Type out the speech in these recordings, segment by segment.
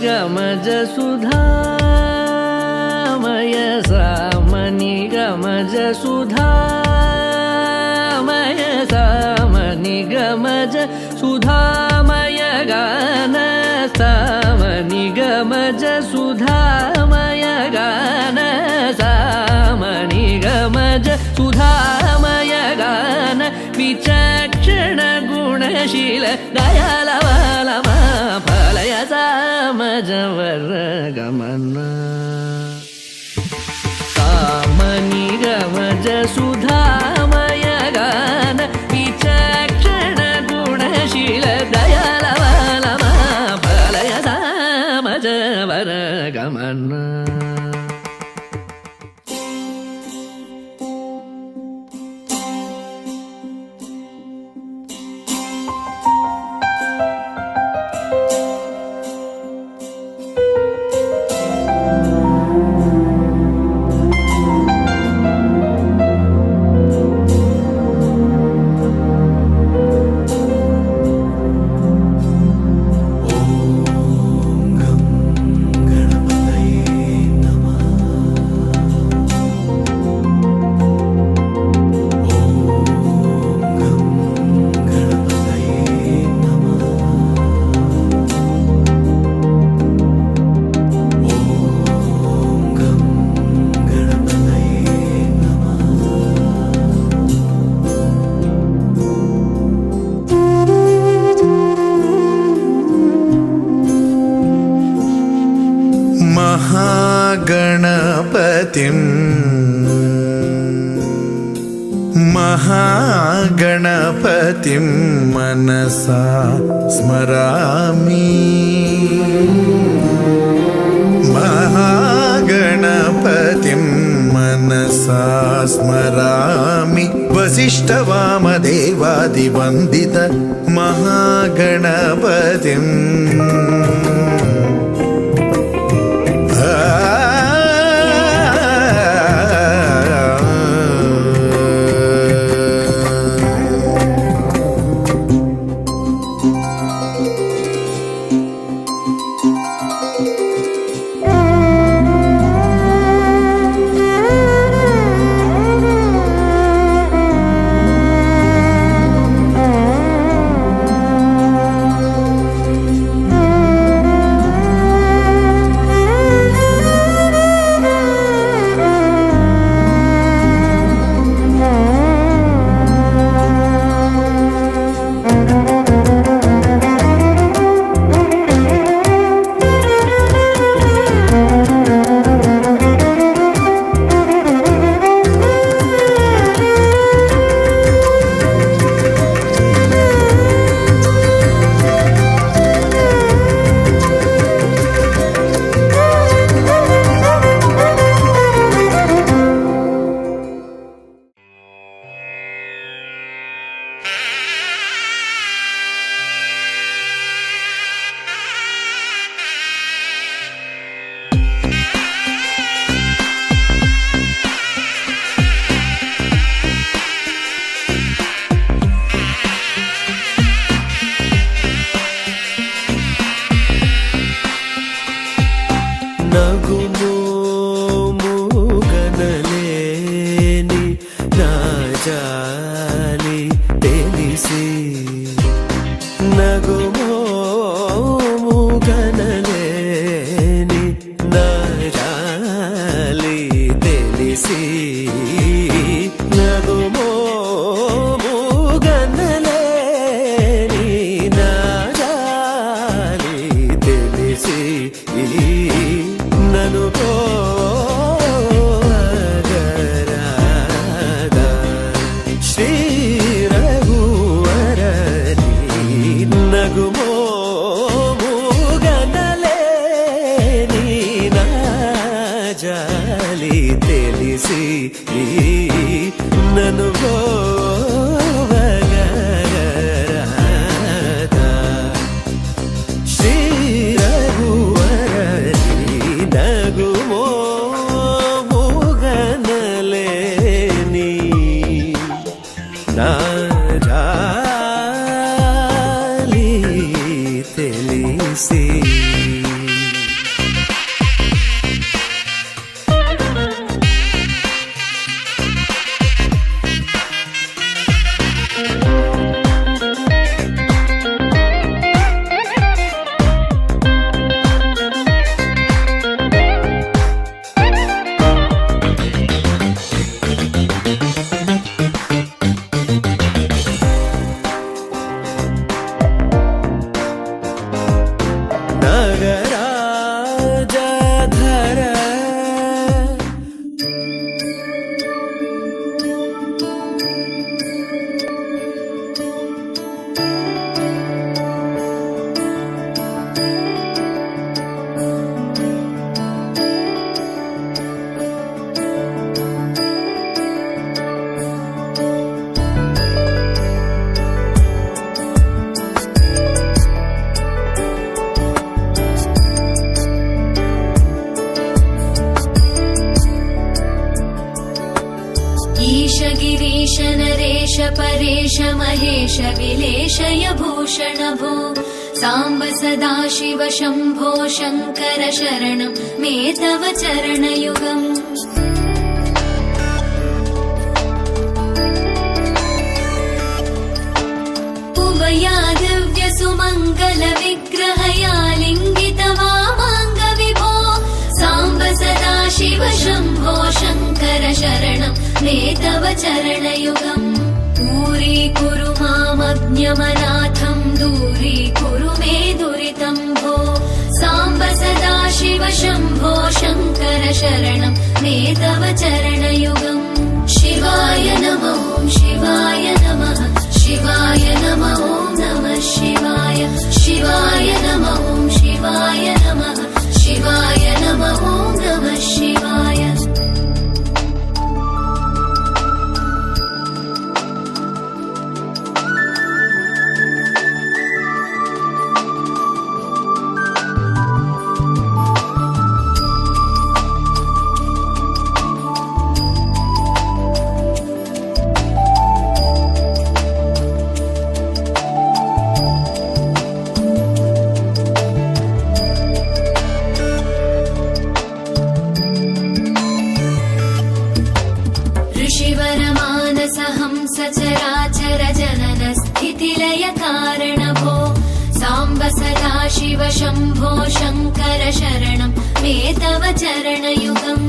గమజ సుధామయ సామని గమజ సుధామయ సామని గమజ సుధామయ గాన సామని గమజ సుధామయ గాన సామని గమజ సుధామయ గాన విచక్షణ గుణశీల దయాళ ఫలయ సామజవర గమన సామని గమజ సుధామయ గాన విచక్షణ గుణశీల దయాళ ఫలయ సామజవర గమన महागणपतिं मनसा स्मरामि महागणपतिं मनसा स्मरामि वसिष्ठवामदेवादिवन्दित महागणपतिम् తెలిసి परेश महेश विलेशय भूषण भो साम्ब सदाशिव शम्भो शङ्कर शरणं मे तव चरणयुगम् उमया दिव्यसुमङ्गल विग्रहया लिङ्गित वामाङ्ग विभो साम्ब सदाशिव शम्भो शङ्कर शरणं मे तव चरणयुगम् दूरीकुरु मामज्ञमनाथं दूरीकुरु मे दुरितं भो साम्ब सदाशिव शम्भो शङ्कर शरणं मे तव चरणयुगम् शिवाय नमः शिवाय नमः शिवाय नमः नमः शिवाय शिवाय नमः शिवाय नमः शिवाय नमः नमः शिवाय सचराचर जनन स्थितिलय कारण भो साम्ब सदाशिव शम्भो शङ्कर शरणं मे तव चरणयुगम्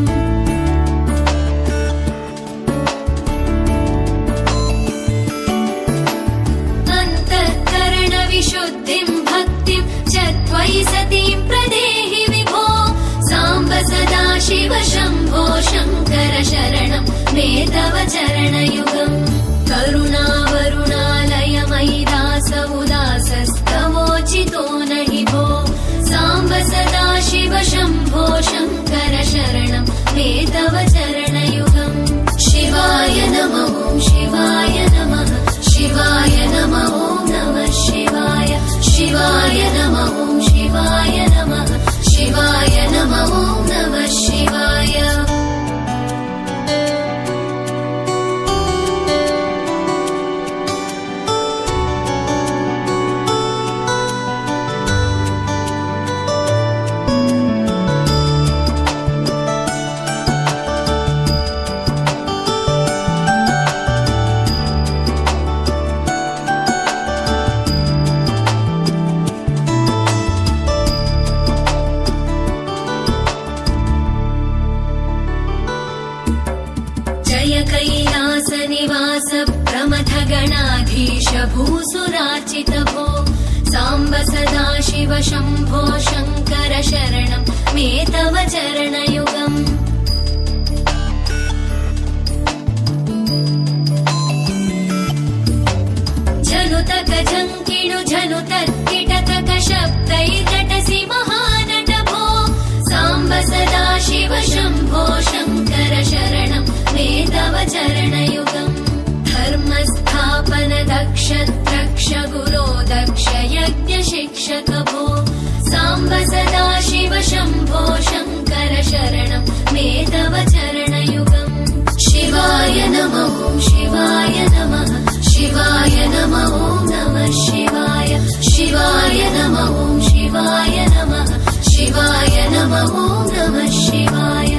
अन्तःकरण विशुद्धिं भक्तिं च त्वयि सतीं प्रदेहि विभो साम्ब सदाशिव शम्भो शङ्कर शरणं मे तव चरणयुगम् करुणावरुणालय मयि दास उदासस्तवोचितो नहि भो साम्ब सदाशिव शम्भो शङ्कर शरणं मे तव चरणयुगम् शिवाय नमः शिवाय नमः शिवाय नमः नमः शिवाय शिवाय नमः शिवाय नमः शिवाय नमः नमः शिवाय कैलासनिवास प्रमथ गणाधीश भूसुरार्चित भो साम्ब सदाशिव शम्भो शङ्कर शरणं मे तव चरणयुगम् झनुतक झङ्किणु झनुतत्किटतक शब्दैर्नटसि महानट भो साम्ब सदाशिव शम्भो शङ्कर शरणं मे तव चरणयुगम् धर्मस्थापन दक्ष द्रक्ष गुरो दक्ष यज्ञ शिक्षक भो साम्ब सदाशिव शम्भो शङ्कर शरणं मे तव चरणयुगम् शिवाय नमः शिवाय नमः शिवाय नमः नमः शिवाय शिवाय नमः शिवाय नमः शिवाय नमः नमः शिवाय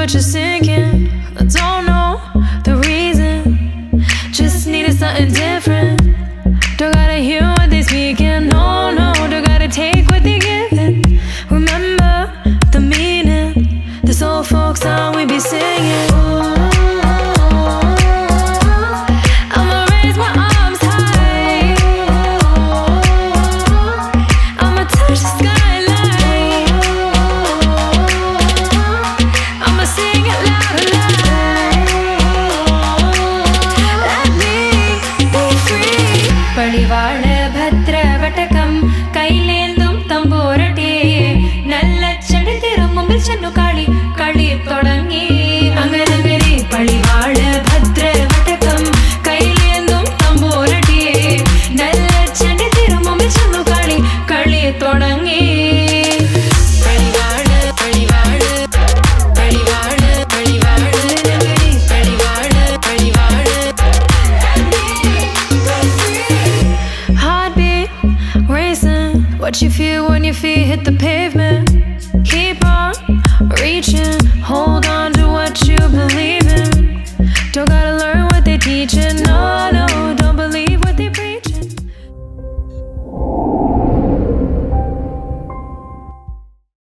but you're sinking. I don't know the reason, just needed something different.